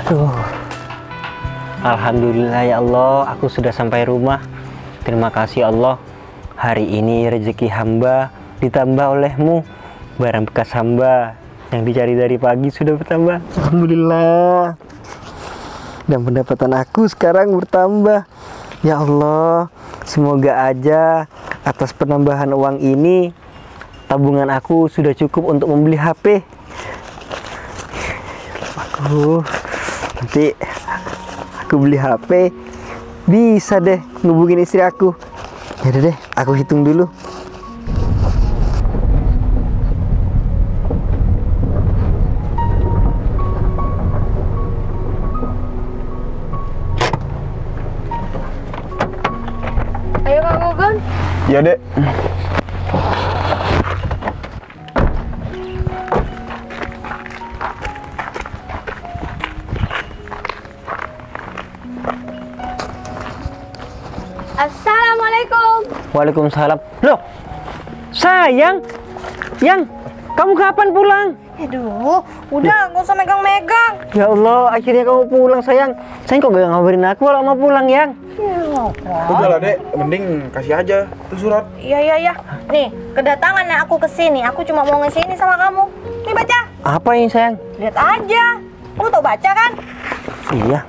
Aduh. Alhamdulillah ya Allah, aku sudah sampai rumah. Terima kasih Allah. Hari ini rezeki hamba ditambah olehmu. Barang bekas hamba yang dicari dari pagi sudah bertambah. Alhamdulillah. Dan pendapatan aku sekarang bertambah. Ya Allah, semoga aja atas penambahan uang ini tabungan aku sudah cukup untuk membeli HP. Nanti aku beli HP bisa deh ngubungin istri aku. Yaudah deh, aku hitung dulu. Ayo Kak Gogon. Iya, Dek. Assalamualaikum. Waalaikumsalam. Loh, sayang, Yang, kamu kapan pulang? Aduh, udah gak usah megang-megang. Ya Allah, akhirnya kamu pulang sayang. Sayang kok gak ngabarin aku kalau mau pulang, Yang? Udah lah, Dek, mending kasih aja tuh surat. Iya. Nih, kedatangan aku kesini. Aku cuma mau ngasih ini sama kamu. Nih baca. Apa ini sayang? Lihat aja. Kamu tau baca kan? Iya.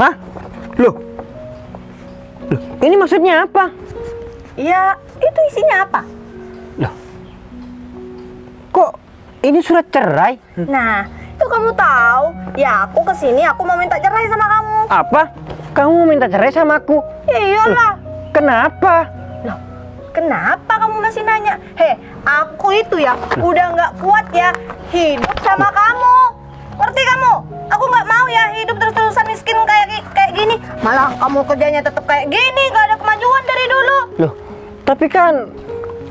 Hah? Loh, ini maksudnya apa? Iya, itu isinya apa? Loh, kok ini surat cerai? Nah, itu kamu tahu. Ya, aku kesini. Aku mau minta cerai sama kamu. Apa? Kamu mau minta cerai sama aku? Ya iyalah. Kenapa? Loh, kenapa kamu masih nanya? Hei, aku itu ya udah nggak kuat ya hidup sama kamu. Ngerti kamu? Aku nggak mau ya hidup terus-terusan miskin kayak gini. Malah kamu kerjanya tetap kayak gini, gak ada kemajuan dari dulu. Loh, tapi kan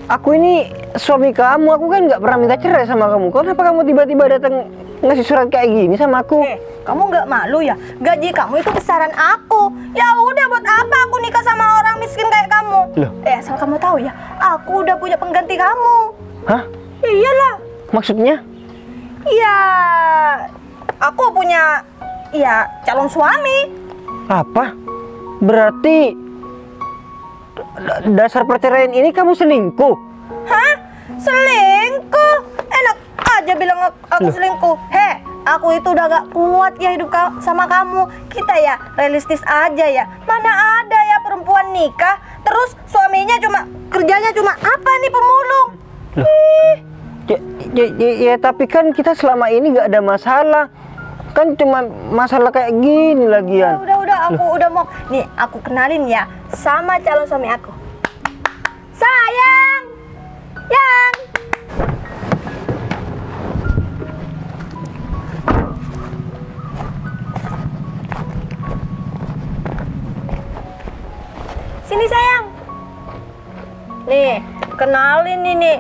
aku ini suami kamu. Aku kan nggak pernah minta cerai sama kamu. Kenapa kamu tiba-tiba datang ngasih surat kayak gini sama aku? Kamu nggak malu ya? Gaji kamu itu besaran aku. Ya udah, buat apa aku nikah sama orang miskin kayak kamu? Loh. Asal kamu tahu ya, aku udah punya pengganti kamu. Hah? Iyalah. Maksudnya? Iya, aku punya calon suami. Apa? Berarti dasar perceraian ini kamu selingkuh? Hah? Selingkuh? Enak aja bilang aku selingkuh. Aku itu udah gak kuat ya hidup sama kamu. Kita ya realistis aja ya. Mana ada ya perempuan nikah terus suaminya kerjanya cuma apa nih, pemulung. Ya, tapi kan kita selama ini nggak ada masalah. Kan cuma masalah kayak gini lagian. Udah, aku udah mau. Nih, aku kenalin ya sama calon suami aku. Sayang! Yang! Sini sayang. Nih, kenalin ini.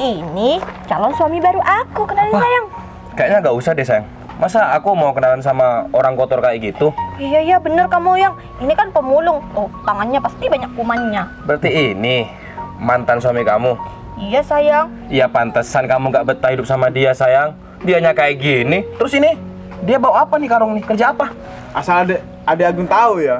Ini calon suami baru aku. Kenalin sayang. Kayaknya nggak usah deh, sayang. Masa aku mau kenalan sama orang kotor kayak gitu? Iya bener kamu Yang. Ini kan pemulung. Oh, tangannya pasti banyak kumannya. Berarti ini mantan suami kamu? Iya sayang. Iya, pantesan kamu nggak betah hidup sama dia, sayang. Dianya kayak gini. Terus ini, dia bawa apa nih karung nih? Kerja apa? Asal ada Agung tahu ya.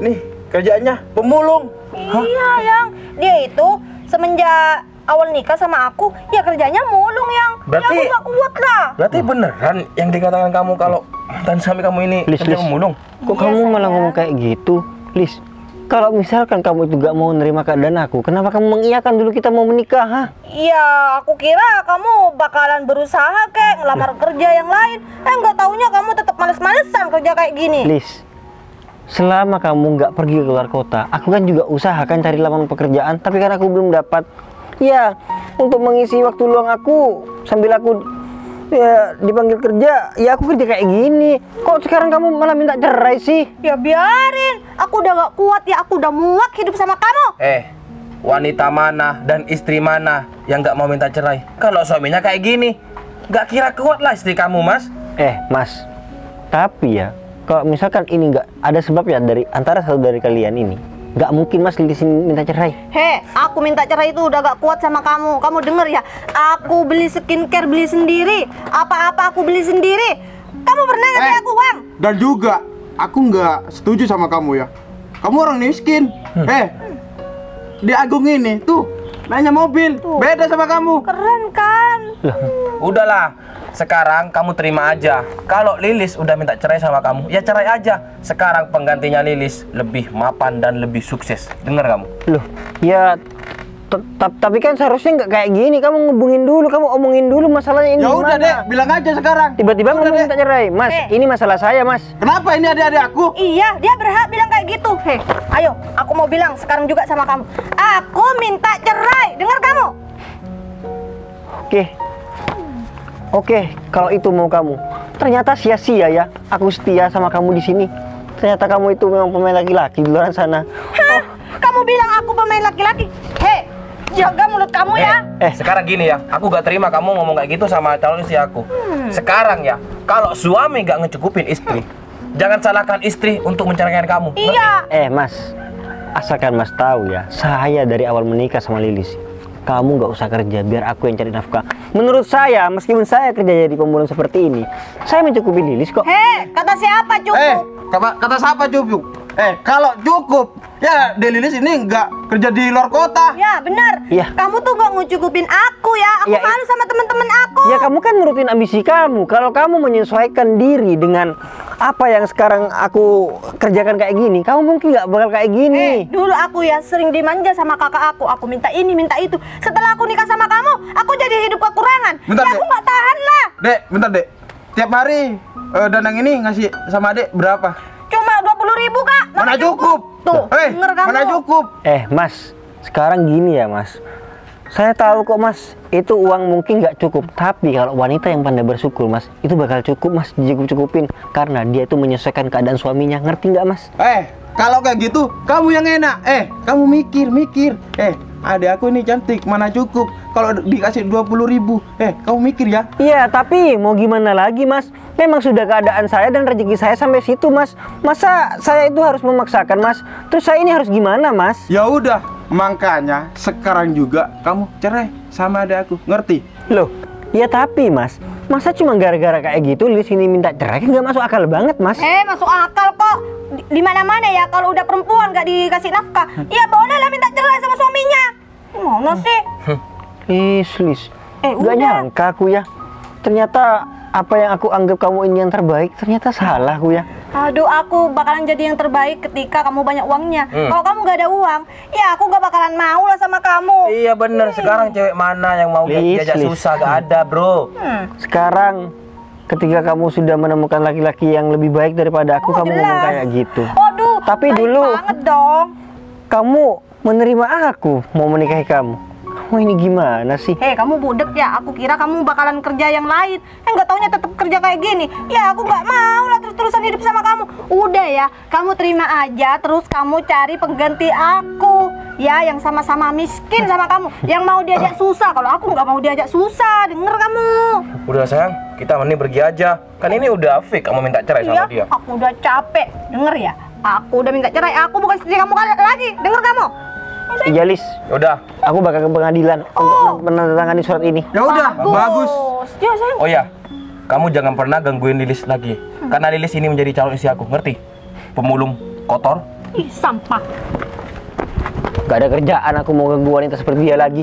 Nih, kerjanya pemulung. Iya Yang. Dia itu semenjak awal nikah sama aku, ya kerjanya mulung Yang. Berarti ya aku gak kuat lah. Berarti beneran yang dikatakan kamu kalau mantan suami kamu ini kerja pemulung? Kok kamu malah ngomong kayak gitu, Lis? Kalau misalkan kamu itu gak mau nerima keadaan aku, kenapa kamu mengiyakan dulu kita mau menikah, ha? Iya, aku kira kamu bakalan berusaha kayak ngelamar kerja yang lain. Nggak taunya kamu tetap males-malesan kerja kayak gini. Lis, selama kamu nggak pergi ke luar kota, aku kan juga usahakan cari lamaran pekerjaan, tapi kan aku belum dapat. Ya, untuk mengisi waktu luang aku sambil aku dipanggil kerja, ya aku kerja kayak gini. Kok sekarang kamu malah minta cerai sih? Ya biarin, aku udah gak kuat ya, aku udah muak hidup sama kamu. Wanita mana dan istri mana yang nggak mau minta cerai? Kalau suaminya kayak gini, nggak kira kuat lah istri kamu, Mas. Mas, tapi ya kalau misalkan ini nggak ada sebab ya dari antara satu dari kalian ini, Nggak mungkin mas Lilis ini minta cerai. He, aku minta cerai itu udah gak kuat sama kamu. Kamu denger ya, aku beli skincare beli sendiri, apa-apa aku beli sendiri. Kamu pernah ngasih aku uang? Dan juga aku nggak setuju sama kamu ya. Kamu orang miskin. Di Agung ini tuh nanya mobil, beda sama kamu. Keren kan? Udahlah, sekarang kamu terima aja. Kalau Lilis udah minta cerai sama kamu, ya cerai aja. Sekarang penggantinya Lilis lebih mapan dan lebih sukses. Dengar kamu? Loh, ya tapi kan seharusnya nggak kayak gini. Kamu ngubungin dulu, kamu omongin dulu masalahnya ini Ya udah gimana. deh, bilang aja sekarang. Tiba-tiba Udah, ngomong Dek. minta cerai. Mas, ini masalah saya mas. Kenapa ini adik-adik aku? Iya, dia berhak bilang kayak gitu. Hei, ayo, aku mau bilang sekarang juga sama kamu. Aku minta cerai, dengar kamu? Oke, kalau itu mau kamu. Ternyata sia-sia ya, aku setia sama kamu di sini. Ternyata kamu itu memang pemain laki-laki di luar sana. Hah? Kamu bilang aku pemain laki-laki? Hei, jaga mulut kamu ya. Sekarang gini ya, aku gak terima kamu ngomong kayak gitu sama calon istri aku. Sekarang ya, kalau suami gak ngecukupin istri, jangan salahkan istri untuk menceraikan kamu. Iya. Mas, asalkan mas tahu ya, saya dari awal menikah sama Lilis, kamu nggak usah kerja, biar aku yang cari nafkah. Menurut saya, meskipun saya kerja jadi pemulung seperti ini, saya mencukupi Lilis kok. Hei, kata siapa cukup? Kata siapa cukup? Kalau cukup, ya Lilis ini nggak kerja di luar kota. Ya benar. Iya. Kamu tuh gak ngucukupin aku ya. Aku Iya, malu sama teman-teman aku. Ya kamu kan nurutin ambisi kamu. Kalau kamu menyesuaikan diri dengan apa yang sekarang aku kerjakan kayak gini, kamu mungkin nggak bakal kayak gini. Dulu aku ya sering dimanja sama kakak aku. Aku minta ini, minta itu. Setelah aku nikah sama kamu, aku jadi hidup kekurangan. Bentar, Ya Dek. aku nggak tahan lah. Dek, bentar dek. Tiap hari Danang ini ngasih sama adek berapa? Cuma 20.000 kak. Mana cukup? Tuh, denger kamu. Mana cukup? Mas, sekarang gini ya mas. Saya tahu kok mas, itu uang mungkin nggak cukup. Tapi kalau wanita yang pandai bersyukur mas, itu bakal cukup mas, cukup-cukupin. Karena dia itu menyesuaikan keadaan suaminya, ngerti nggak mas? Kalau kayak gitu, kamu yang enak. Kamu mikir. Adek aku ini cantik, mana cukup? Kalau dikasih 20.000, kamu mikir ya? Iya, tapi mau gimana lagi mas? Memang sudah keadaan saya dan rezeki saya sampai situ mas. Masa saya itu harus memaksakan mas? Terus saya ini harus gimana mas? Ya udah, makanya sekarang juga kamu cerai sama adek aku, ngerti? Loh, ya tapi mas, masa cuma gara-gara kayak gitu Lilis ini minta cerai? Kan nggak masuk akal banget mas. Masuk akal kok. Di mana-mana ya kalau udah perempuan nggak dikasih nafkah, ya boleh lah minta cerai sama suaminya. Gimana sih? Lilis, Udah. nggak nyangka aku ya. Ternyata apa yang aku anggap kamu ini yang terbaik, ternyata salah aku ya. Aduh, aku bakalan jadi yang terbaik ketika kamu banyak uangnya. Kalau kamu gak ada uang, ya aku gak bakalan mau lah sama kamu. Iya bener, sekarang cewek mana yang mau Lilis, diajak Lilis. susah? Gak ada bro. Sekarang ketika kamu sudah menemukan laki-laki yang lebih baik daripada aku, kamu ngomong kayak gitu. Aduh, Tapi baik dulu banget dong. kamu menerima aku mau menikahi kamu. Kamu ini gimana sih? Hei, kamu budek ya. Aku kira kamu bakalan kerja yang lain. Nggak taunya tetap kerja kayak gini. Ya aku nggak mau lah terus-terusan hidup sama kamu. Udah ya, kamu terima aja. Terus kamu cari pengganti aku. Ya, yang sama-sama miskin sama kamu. Yang mau diajak susah. Kalau aku nggak mau diajak susah. Denger kamu. Udah sayang, kita mending pergi aja. Kan ini udah fix kamu minta cerai sama dia. Aku udah capek. Denger ya. Aku udah minta cerai. Aku bukan istri kamu lagi. Denger kamu. Iya Lis, Udah. aku bakal ke pengadilan untuk menandatangani surat ini. Ya udah, bagus. Ya, sayang. Oh ya, kamu jangan pernah gangguin Lilis lagi. Karena Lilis ini menjadi calon istri aku, ngerti? Pemulung kotor. Ih, sampah. Gak ada kerjaan aku mau ganggu wanita seperti dia lagi.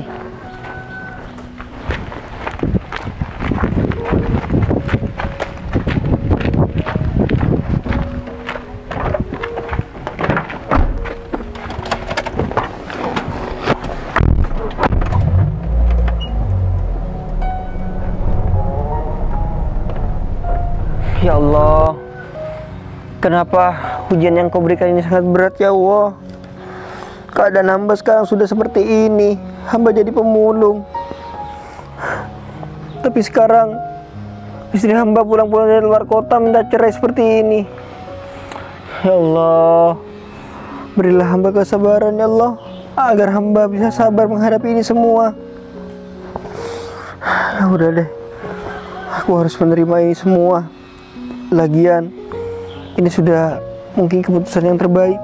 Ya Allah, kenapa hujan yang kau berikan ini sangat berat ya Allah? Keadaan hamba sekarang sudah seperti ini. Hamba jadi pemulung. Tapi sekarang istri hamba pulang-pulang dari luar kota minta cerai seperti ini. Ya Allah, berilah hamba kesabaran ya Allah, agar hamba bisa sabar menghadapi ini semua. Ya udah deh, aku harus menerima ini semua. Lagian ini sudah mungkin keputusan yang terbaik.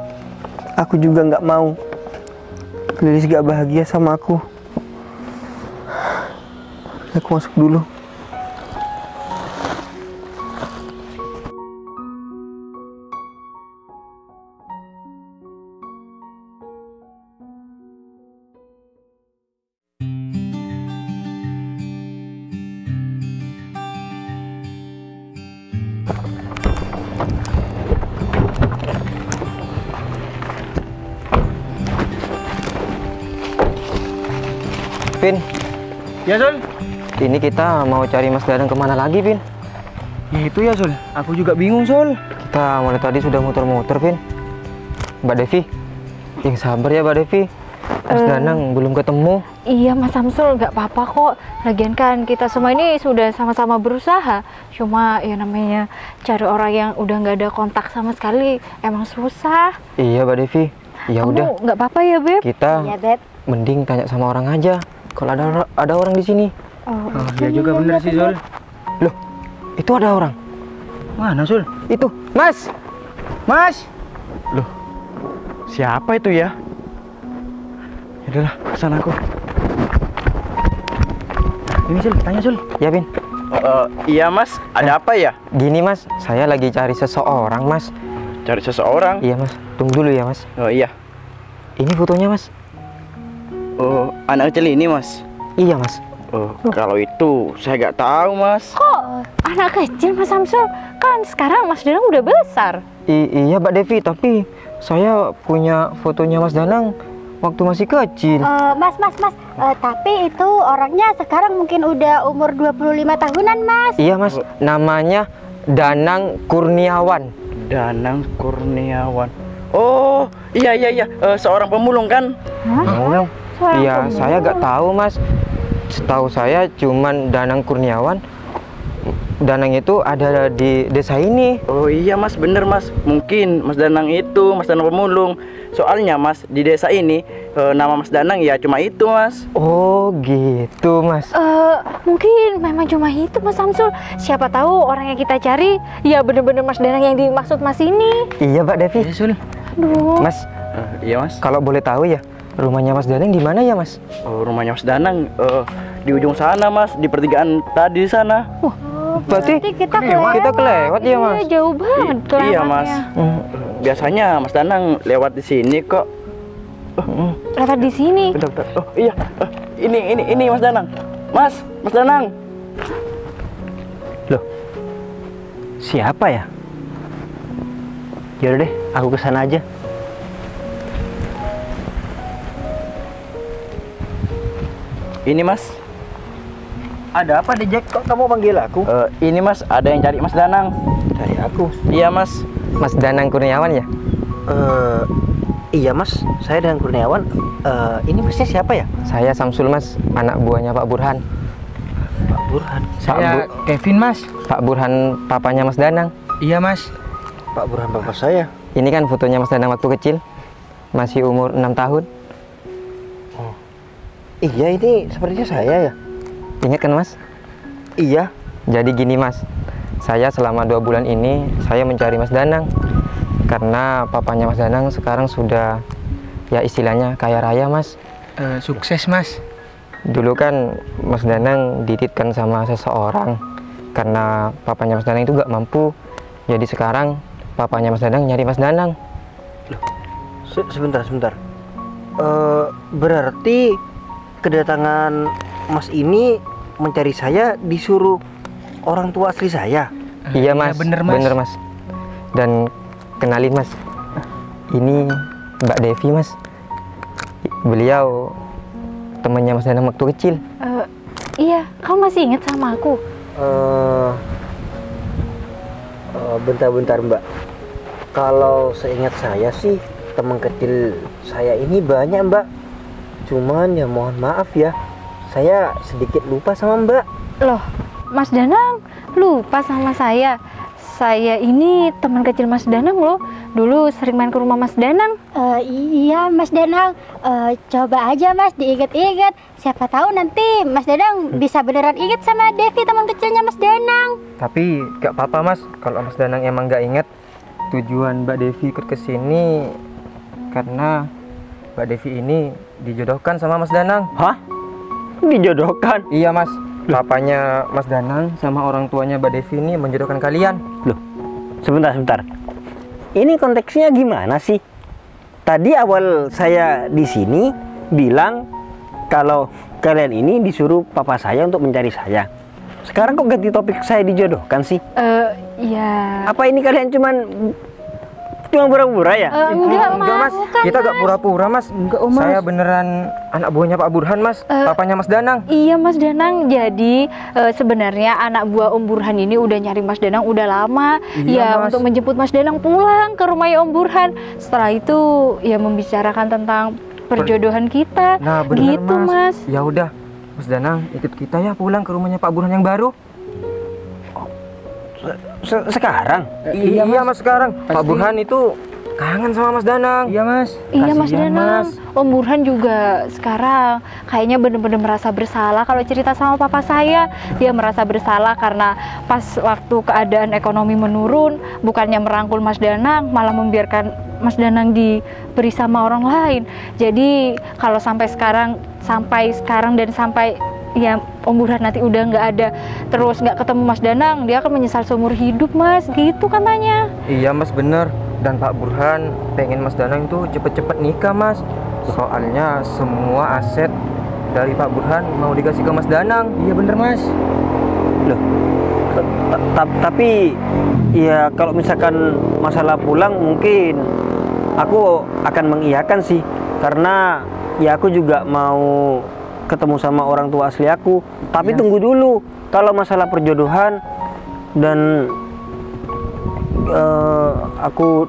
Aku juga nggak mau Lilis gak bahagia sama aku. Aku masuk dulu. Vin, Ya Sul. ini kita mau cari Mas Danang kemana lagi, Vin? Ya itu ya Sul. Aku juga bingung Sul. Kita mulai tadi sudah muter-muter, Vin. Mbak Devi, yang sabar ya Mbak Devi. Mas Danang belum ketemu. Iya Mas Samsul, nggak apa-apa kok. Lagian kan kita semua ini sudah sama-sama berusaha. Cuma ya namanya cari orang yang udah nggak ada kontak sama sekali emang susah. Iya Mbak Devi. Ya Kamu udah, nggak apa-apa ya Beb? kita Iya, Beb. mending tanya sama orang aja. Kalau ada orang di sini. Oh, Ya juga bener sih Sul. Loh, itu ada orang. Mana Sul? Itu, Mas. Mas. Loh. Siapa itu ya? Yaudahlah, kesana aku. Ini Sul, tanya Sul. Ya, Vin. Iya Mas, ada apa ya? Gini Mas, saya lagi cari seseorang Mas. Cari seseorang? Iya Mas, tunggu dulu ya Mas. Oh iya. Ini fotonya Mas. Oh, anak kecil ini Mas. Iya Mas. Oh, kalau itu saya nggak tahu Mas. kok anak kecil Mas Samsul? Kan sekarang Mas Danang udah besar. Iya Mbak Devi, tapi saya punya fotonya Mas Danang waktu masih kecil. Mas, tapi itu orangnya sekarang mungkin udah umur 25 tahunan, Mas. Iya Mas, namanya Danang Kurniawan. Danang Kurniawan. Oh, iya. Seorang pemulung kan? Pemulung? Iya, saya nggak tahu Mas. Setahu saya cuman Danang Kurniawan. Danang itu ada di desa ini. Oh iya Mas, bener Mas. Mungkin Mas Danang itu, Mas Danang pemulung. Soalnya Mas, di desa ini nama Mas Danang ya cuma itu Mas. Oh gitu Mas. Mungkin memang cuma itu Mas Samsul. Siapa tahu orang yang kita cari ya bener-bener Mas Danang yang dimaksud Mas ini. Iya Mbak Devi. Ya Sul. Aduh. Mas, Iya Mas. kalau boleh tahu ya, rumahnya Mas Danang di mana ya Mas? Oh, rumahnya Mas Danang di ujung sana Mas, di pertigaan tadi di sana. Berarti kita kita kelewat ya Mas? Iya, jauh banget Iya Mas. kelihatannya. Biasanya Mas Danang lewat di sini kok. Lewat di sini. Bentar. Oh iya, ini Mas Danang. Mas Danang. Loh, siapa ya? Yaudah deh, aku kesana aja. Ini Mas. Ada apa deh Jack? Kok kamu panggil aku? Ini Mas, ada yang cari Mas Danang. Cari aku. Iya Mas. Mas Danang Kurniawan ya? Iya Mas, saya Danang Kurniawan. Ini Masnya siapa ya? Saya Samsul Mas, anak buahnya Pak Burhan. Pak Burhan? Saya Kevin Mas. Pak Burhan papanya Mas Danang. Iya Mas. Pak Burhan bapak saya. Ini kan fotonya Mas Danang waktu kecil. Masih umur 6 tahun. Oh. Iya, ini sepertinya saya ya. Ingat kan Mas? Iya. Jadi gini Mas, saya selama 2 bulan ini saya mencari Mas Danang. Karena papanya Mas Danang sekarang sudah ya istilahnya kaya raya Mas. Sukses Mas. Dulu kan Mas Danang dititipkan sama seseorang. Karena papanya Mas Danang itu nggak mampu. Jadi sekarang papanya Mas Danang nyari Mas Danang. Loh, sebentar. Berarti kedatangan Mas ini mencari saya disuruh orang tua asli saya. Iya Mas, bener Mas. Dan kenalin Mas, ini Mbak Devi Mas. Beliau temannya Mas Danang waktu kecil. Iya, kamu masih ingat sama aku? Bentar Mbak. Kalau seingat saya sih teman kecil saya ini banyak Mbak. Cuman ya mohon maaf ya, saya sedikit lupa sama Mbak. Loh, Mas Danang lupa sama saya. Saya ini teman kecil Mas Danang loh. Dulu sering main ke rumah Mas Danang. Iya Mas Danang, coba aja Mas diinget-inget. Siapa tahu nanti Mas Danang bisa beneran inget sama Devi teman kecilnya Mas Danang. Tapi gak apa-apa Mas, kalau Mas Danang emang gak inget tujuan Mbak Devi ikut ke sini karena Mbak Devi ini dijodohkan sama Mas Danang. Hah? Dijodohkan? Iya Mas, papanya Mas Danang sama orang tuanya Mbak Devi ini menjodohkan kalian. Loh, sebentar. Ini konteksnya gimana sih? Tadi awal saya di sini bilang kalau kalian ini disuruh papa saya untuk mencari saya. Sekarang kok ganti topik saya dijodohkan sih? Ya. Apa ini kalian cuma pura-pura ya? Enggak, Mas. bukan, Kita gak Mas. pura-pura Mas. Enggak, Mas. Saya beneran anak buahnya Pak Burhan Mas, papanya Mas Danang. Iya Mas Danang, jadi sebenarnya anak buah Om Burhan ini udah nyari Mas Danang udah lama. Iya, Ya Mas. untuk menjemput Mas Danang pulang ke rumahnya Om Burhan. Setelah itu ya membicarakan tentang perjodohan kita. Nah bener Gitu Mas. Ya udah, Mas Danang ikut kita ya pulang ke rumahnya Pak Burhan yang baru. Sekarang? Iya Mas sekarang. Pak Burhan itu kangen sama Mas Danang. Iya Mas. Iya Mas Kasihan, Danang, Om Burhan juga sekarang kayaknya bener-bener merasa bersalah kalau cerita sama papa saya. Dia merasa bersalah karena pas waktu keadaan ekonomi menurun, bukannya merangkul Mas Danang, malah membiarkan Mas Danang diberi sama orang lain. Jadi kalau sampai sekarang dan sampai ya Om Burhan nanti udah nggak ada, terus nggak ketemu Mas Danang, dia akan menyesal seumur hidup Mas, gitu katanya. Iya Mas bener. Dan Pak Burhan pengen Mas Danang itu cepet-cepet nikah Mas. Soalnya semua aset dari Pak Burhan mau dikasih ke Mas Danang. Iya bener Mas. Loh, tapi ya kalau misalkan masalah pulang mungkin aku akan mengiyakan sih, karena ya aku juga mau ketemu sama orang tua asli aku. Tapi tunggu dulu, kalau masalah perjodohan dan aku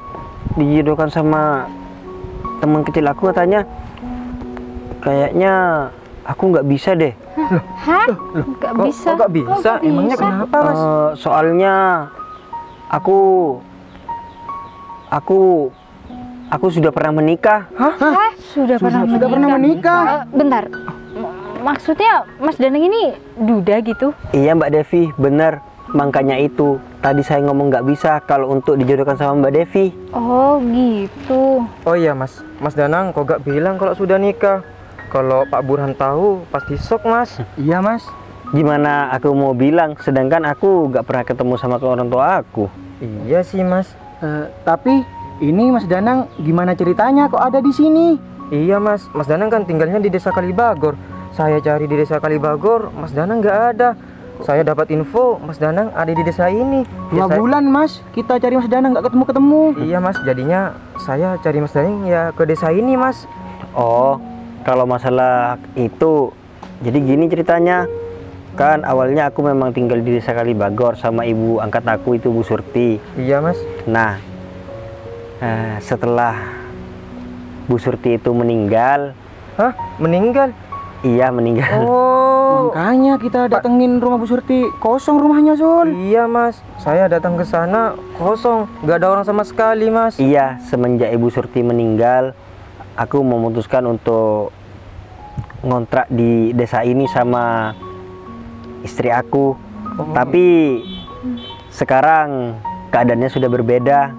dijodohkan sama teman kecil aku, katanya kayaknya aku nggak bisa deh. Hah? Nggak bisa? Kok nggak bisa? Emangnya kenapa Mas? Soalnya aku sudah pernah menikah. Hah? Sudah pernah menikah? Bentar, maksudnya Mas Danang ini duda gitu? Iya Mbak Devi, bener. Makanya itu tadi saya ngomong nggak bisa kalau untuk dijodohkan sama Mbak Devi. Oh gitu. Oh iya Mas, Mas Danang kok gak bilang kalau sudah nikah? Kalau Pak Burhan tahu pasti shock Mas. Iya Mas. Gimana aku mau bilang, sedangkan aku nggak pernah ketemu sama orang tua aku. Iya sih Mas. Tapi ini Mas Danang gimana ceritanya kok ada di sini? Iya Mas, Mas Danang kan tinggalnya di desa Kalibagor. Saya cari di desa Kalibagor, Mas Danang nggak ada. Saya dapat info Mas Danang ada di desa ini. 2 bulan Mas, kita cari Mas Danang nggak ketemu-ketemu. Iya Mas, jadinya saya cari Mas Danang ya ke desa ini Mas. Oh, kalau masalah itu, jadi gini ceritanya. Kan awalnya aku memang tinggal di desa Kalibagor sama ibu angkat aku itu Bu Surti. Iya Mas. Nah, setelah Bu Surti itu meninggal. Hah? Meninggal? Iya meninggal. Oh, makanya kita datengin rumah Bu Surti, kosong rumahnya Zul. Iya Mas, saya datang ke sana kosong, nggak ada orang sama sekali Mas. Iya, semenjak Ibu Surti meninggal, aku memutuskan untuk ngontrak di desa ini sama istri aku. Tapi sekarang keadaannya sudah berbeda.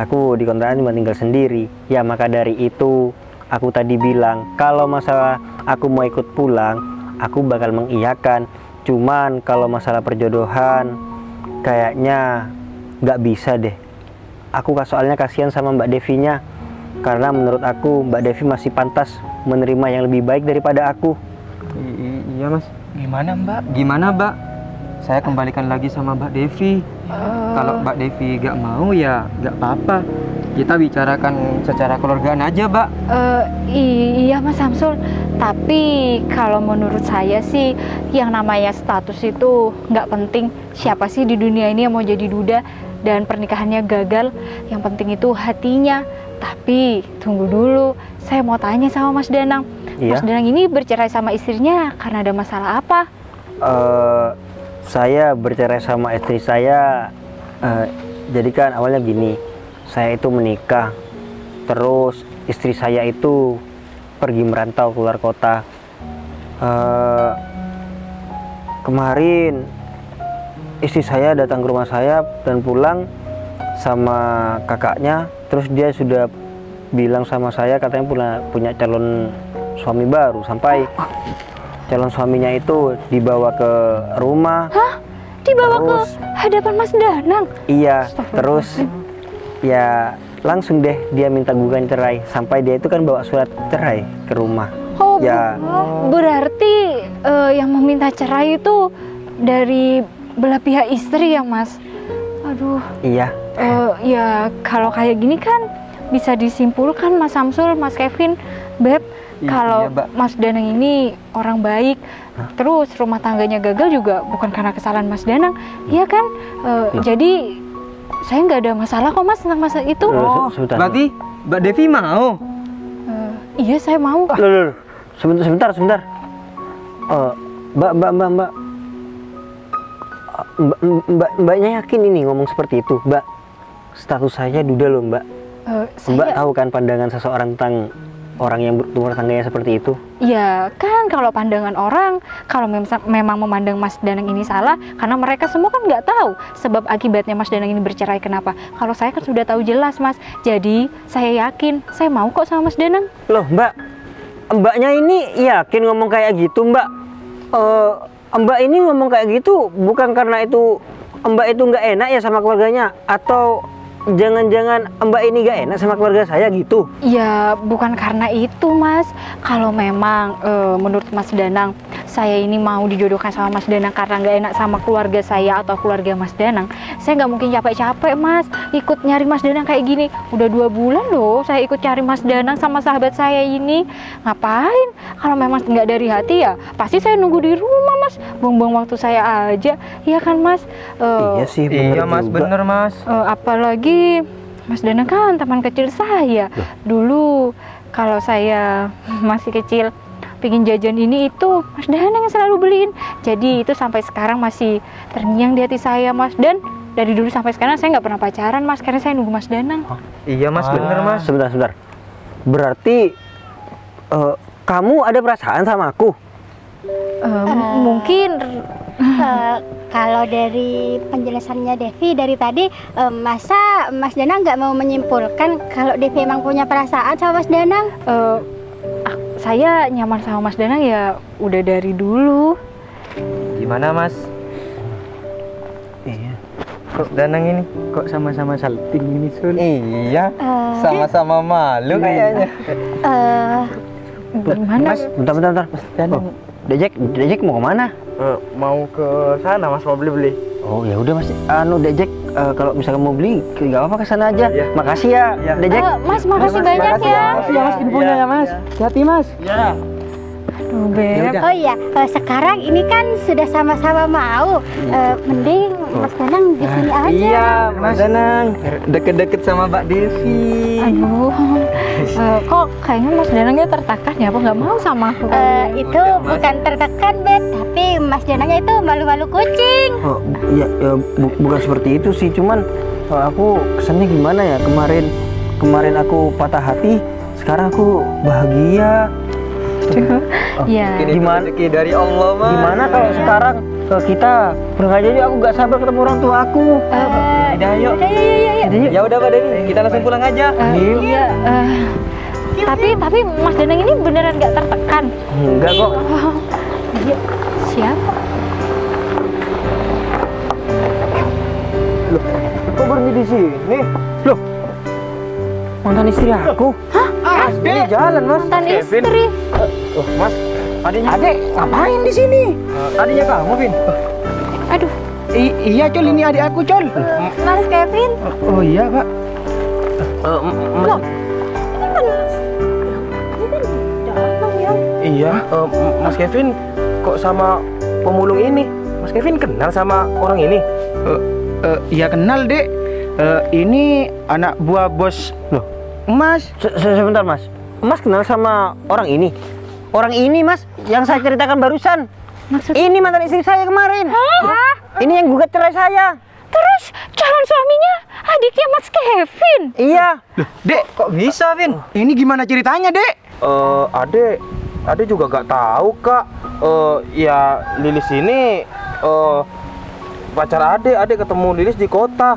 Aku di kontrakan cuma tinggal sendiri. Ya maka dari itu aku tadi bilang kalau masalah aku mau ikut pulang, aku bakal mengiyakan. Cuman kalau masalah perjodohan kayaknya nggak bisa deh. Aku soalnya kasihan sama Mbak Devinya, karena menurut aku Mbak Devi masih pantas menerima yang lebih baik daripada aku. Iya Mas. Gimana Mbak? Saya kembalikan lagi sama Mbak Devi. Kalau Mbak Devi gak mau ya gak apa-apa. Kita bicarakan secara keluargaan aja Mbak. Iya Mas Samsul, tapi kalau menurut saya sih yang namanya status itu nggak penting. Siapa sih di dunia ini yang mau jadi duda dan pernikahannya gagal? Yang penting itu hatinya. Tapi tunggu dulu, saya mau tanya sama Mas Danang. Iya? Mas Danang ini bercerai sama istrinya karena ada masalah apa? Saya bercerai sama istri saya. Jadi kan awalnya gini, saya itu menikah, terus istri saya itu pergi merantau keluar kota. Kemarin istri saya datang ke rumah saya dan pulang sama kakaknya, terus dia sudah bilang sama saya katanya punya calon suami baru, sampai calon suaminya itu dibawa ke rumah. Hah? Dibawa Terus- ke hadapan Mas Danang? Iya, terus ya langsung deh dia minta gugat cerai, sampai dia itu kan bawa surat cerai ke rumah. Oh, Ya. berarti yang meminta cerai itu dari belah pihak istri ya, Mas? Aduh, Iya, ya kalau kayak gini kan bisa disimpulkan Mas Samsul, Mas Kevin, Beb, kalau Mbak. Mas Danang ini orang baik, terus rumah tangganya gagal juga bukan karena kesalahan Mas Danang, iya kan? Jadi saya nggak ada masalah kok Mas tentang masalah itu. sebentar. Berarti Mbak Devi mau? Iya saya mau. Loh, sebentar. Mbaknya yakin ini ngomong seperti itu, Mbak? Status saya duda loh, Mbak. Mbak tahu kan pandangan seseorang tentang orang yang berumah tangganya seperti itu? Ya kan kalau pandangan orang, kalau memang memandang Mas Danang ini salah, karena mereka semua kan nggak tahu sebab akibatnya Mas Danang ini bercerai kenapa. Kalau saya kan sudah tahu jelas Mas, jadi saya yakin saya mau kok sama Mas Danang. Loh, Mbaknya ini yakin ngomong kayak gitu, Mbak? Mbak ini ngomong kayak gitu bukan karena itu Mbak itu nggak enak ya sama keluarganya, atau jangan-jangan Mbak ini gak enak sama keluarga saya gitu? Ya bukan karena itu Mas. Kalau memang menurut Mas Danang saya ini mau dijodohkan sama Mas Danang karena nggak enak sama keluarga saya atau keluarga Mas Danang, saya nggak mungkin capek-capek Mas ikut nyari Mas Danang kayak gini. Udah 2 bulan loh saya ikut cari Mas Danang sama sahabat saya ini. Ngapain? Kalau memang nggak dari hati ya pasti saya nunggu di rumah Mas, buang-buang waktu saya aja, iya kan Mas? Iya sih, bener Iya Mas, juga. bener Mas. Apalagi Mas Danang kan teman kecil saya. Dulu kalau saya masih kecil pingin jajan ini itu Mas Danang yang selalu beliin. Jadi itu sampai sekarang masih terngiang di hati saya Mas. Dan dari dulu sampai sekarang saya nggak pernah pacaran Mas, karena saya nunggu Mas Danang. Iya Mas, bener Mas. Sebentar. Berarti kamu ada perasaan sama aku? Mungkin Kalau dari penjelasannya Devi dari tadi, masa Mas Danang nggak mau menyimpulkan kalau Devi emang punya perasaan sama Mas Danang? saya nyaman sama Mas Danang ya udah dari dulu. Gimana Mas? Iya. Kok Danang ini kok sama-sama salting ini Sul? Iya, sama-sama malu kayaknya. Gimana? Bentar. Danang. Dejek mau kemana? Mau ke sana Mas, mau beli-beli. Oh ya udah Mas, Dejek kalau misalkan mau beli nggak apa-apa ke sana aja. Iya. Makasih ya, Dejek. Mas makasih banyak ya. Makasih ya Mas infonya ya Mas. Hati Mas. Ya. Aduh, Beb. Oh iya, sekarang ini kan sudah sama-sama mau. Mending Mas Danang di sini aja. Iya, Mas Danang. Deket-deket sama Mbak Devi. Aduh, kok kayaknya Mas Danangnya tertekan ya? Apa nggak mau sama aku? Itu bukan tertekan, Beb, tapi Mas Danangnya itu malu-malu kucing. Oh, ya, bukan seperti itu sih, cuman aku kesannya gimana ya, kemarin aku patah hati, sekarang aku bahagia. Ya. Gimana? Rezeki dari Allah Mas. Gimana kalau sekarang kita pulang aja, aku nggak sabar ketemu orang tua aku. Udah yuk. Ya udah Mbak Devi, kita langsung pulang aja. Iya. Tapi Mas Danang ini beneran nggak tertekan? Enggak kok. Iya. Siapa? Kok berhenti di sini? Loh, mantan istri aku. Ini jalan Mas. Mantan istri. Mas, adiknya. Adek, ngapain di sini? Adiknya kamu, Vin. Aduh, Iya, Col, ini adik aku, Col. Mas Kevin. Oh iya, Pak. Iya, Mas Kevin kok sama pemulung ini? Mas Kevin kenal sama orang ini? Iya kenal, Dek. Ini anak buah bos. Loh, Mas. Sebentar Mas, Mas kenal sama orang ini? Orang ini Mas, yang saya ceritakan barusan. Ini mantan istri saya kemarin. Ini yang gugat cerai saya. Terus calon suaminya adiknya Mas Kevin. Iya. Dek, kok bisa, Vin? Ini gimana ceritanya, Dek? Ade juga gak tahu Kak. Ya Lilis ini pacar Ade ketemu Lilis di kota.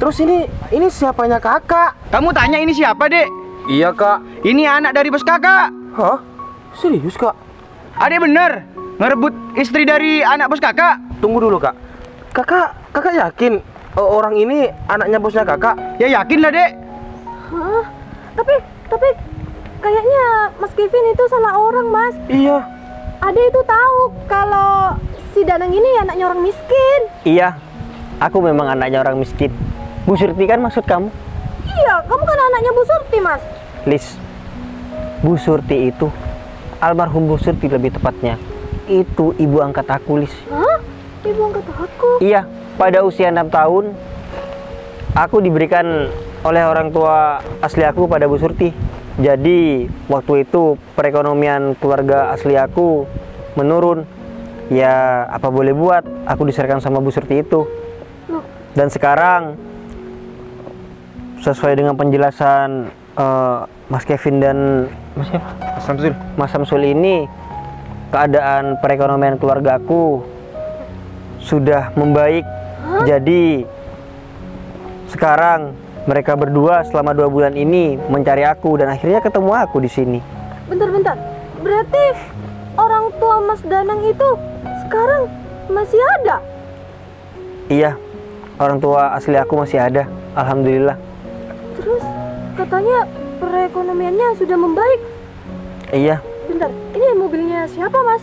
Terus ini siapanya kakak? Kamu tanya ini siapa, Dek? Iya kak. Ini anak dari bos kakak. Hah? Serius kak? Adek bener ngerebut istri dari anak bos kakak. Tunggu dulu kak. Kakak yakin orang ini anaknya bosnya kakak? Ya yakin lah dek. Hah? Tapi kayaknya Mas Kevin itu salah orang, Mas. Iya. Ade itu tahu kalau si Danang ini anaknya orang miskin. Iya, aku memang anaknya orang miskin. Bu Surti kan maksud kamu? Iya, kamu kan anaknya Bu Surti, Mas. Lis, Bu Surti itu, almarhum Bu Surti lebih tepatnya, itu ibu angkat aku, Lis. Hah? Ibu angkat aku? Iya, pada usia 6 tahun, aku diberikan oleh orang tua asli aku pada Bu Surti. Jadi, waktu itu perekonomian keluarga asli aku menurun. Ya, apa boleh buat, aku diserahkan sama Bu Surti itu. Dan sekarang, sesuai dengan penjelasan Mas Kevin dan Mas siapa? Mas Samsul ini, keadaan perekonomian keluarga aku sudah membaik. Jadi sekarang mereka berdua selama 2 bulan ini mencari aku dan akhirnya ketemu aku di sini. Bentar. Berarti orang tua Mas Danang itu sekarang masih ada? Iya, orang tua asli aku masih ada, alhamdulillah. Terus katanya perekonomiannya sudah membaik. Iya. Bentar, ini mobilnya siapa, Mas?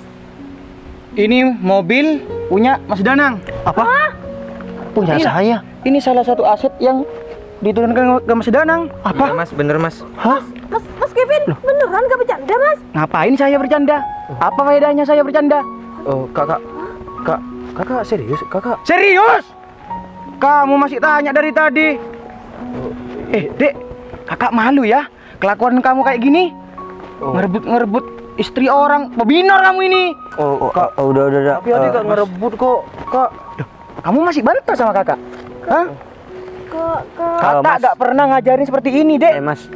Ini mobil punya Mas Danang. Apa? Punya Iya. saya? Ini salah satu aset yang diturunkan ke Mas Danang. Apa? Mas, bener Mas. Hah? Mas Kevin, beneran gak bercanda, Mas? Ngapain saya bercanda? Apa faedahnya saya bercanda? Oh kakak serius? Kakak? Serius? Kamu masih tanya dari tadi. Dek, kakak malu ya kelakuan kamu kayak gini. Ngerebut istri orang, pebinor kamu ini. Kak. Udah. Tapi adik gak ngerebut kok, kak. Kamu masih bantah sama kakak? Hah? Kalau Kakak Mas- gak pernah ngajarin seperti ini, Dek. Mas,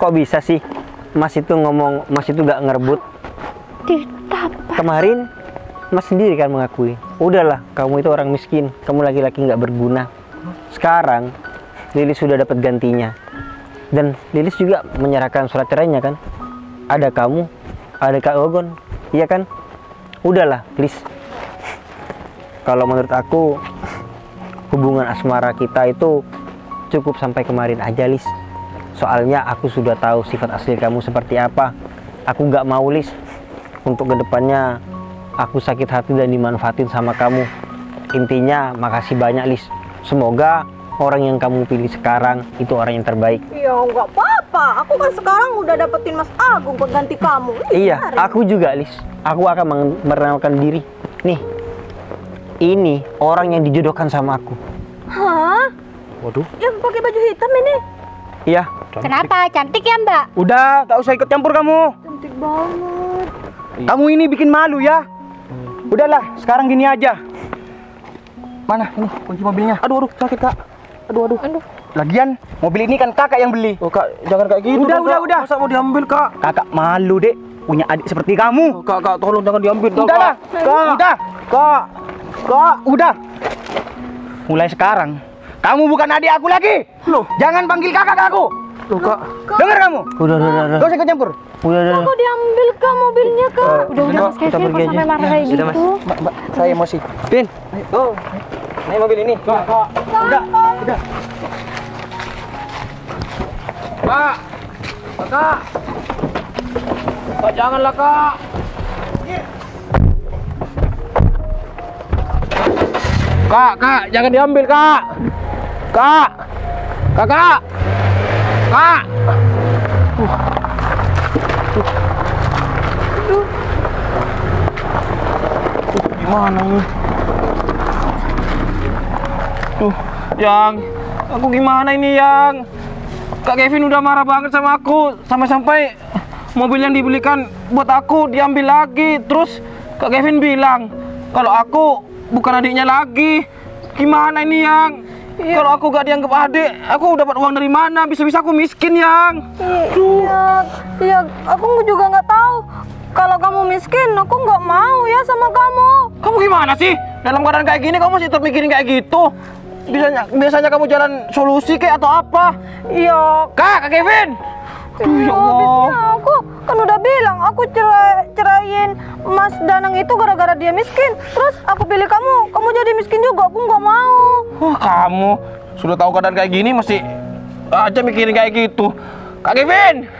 kok bisa sih Mas itu ngomong Mas itu gak ngerebut? Kemarin Mas sendiri kan mengakui, udahlah kamu itu orang miskin, kamu laki-laki gak berguna. Sekarang Lilis sudah dapat gantinya, dan Lilis juga menyerahkan surat cerainya kan. Ada kamu, ada Kak Gogon, iya kan? Udahlah, Lis. Kalau menurut aku, hubungan asmara kita itu cukup sampai kemarin aja, Lis. Soalnya aku sudah tahu sifat asli kamu seperti apa. Aku nggak mau, Lis, untuk kedepannya aku sakit hati dan dimanfaatin sama kamu. Intinya makasih banyak, Lis. Semoga orang yang kamu pilih sekarang itu orang yang terbaik. Ya nggak apa-apa, aku kan sekarang udah dapetin Mas Agung pengganti kamu. Iya, aku juga, Lis. Aku akan memperkenalkan diri. Nih, ini orang yang dijodohkan sama aku. Hah? Waduh. Yang pakai baju hitam ini? Iya. Kenapa? Cantik ya, Mbak? Udah, gak usah ikut campur kamu. Cantik banget. Kamu ini bikin malu ya. Udahlah, sekarang gini aja. Mana ini kunci mobilnya? Aduh, sakit kak. Aduh. Lagian mobil ini kan kakak yang beli. Oh kak, jangan kayak gitu. Udah, dong, Kak. udah. Masa mau diambil kak? Kakak malu dek, punya adik seperti kamu. Oh, kak, tolong jangan diambil dong, Udahlah, Kak. kak, udah. Mulai sekarang, kamu bukan adik aku lagi. Loh. Jangan panggil kakak ke aku. Loh kak. Dengar kamu? Udah. Gak usah ikut campur. Udah. Kok diambil Kak mobilnya, Kak? Udah Mas kita Kevin, pergi kok sampai aja. marah kayak Sudah, gitu? Mbak, saya emosi. Pin, ayo. Naik mobil ini. Kak. Udah. Kak, janganlah kak. Kak, jangan diambil kak. Kakak. Gimana ini? Aku gimana ini, Yang? Kak Kevin udah marah banget sama aku, sampai-sampai mobil yang dibelikan buat aku diambil lagi. Terus Kak Kevin bilang kalau aku bukan adiknya lagi. Gimana ini, Yang? Kalau aku gak dianggap adik, aku dapat uang dari mana? Bisa-bisa aku miskin, Yang. Iya, aku juga nggak tahu. Kalau kamu miskin, aku nggak mau ya sama kamu. Kamu gimana sih? Dalam keadaan kayak gini kamu masih tetap mikirin kayak gitu? Biasanya kamu jalan solusi kayak atau apa? Iya. Kak Kevin! Ya Allah. Habisnya aku kan udah bilang aku ceraiin Mas Danang itu gara-gara dia miskin. Terus aku pilih kamu jadi miskin juga. Aku nggak mau. Wah, kamu sudah tahu keadaan kayak gini masih aja mikirin kayak gitu. Kak Kevin,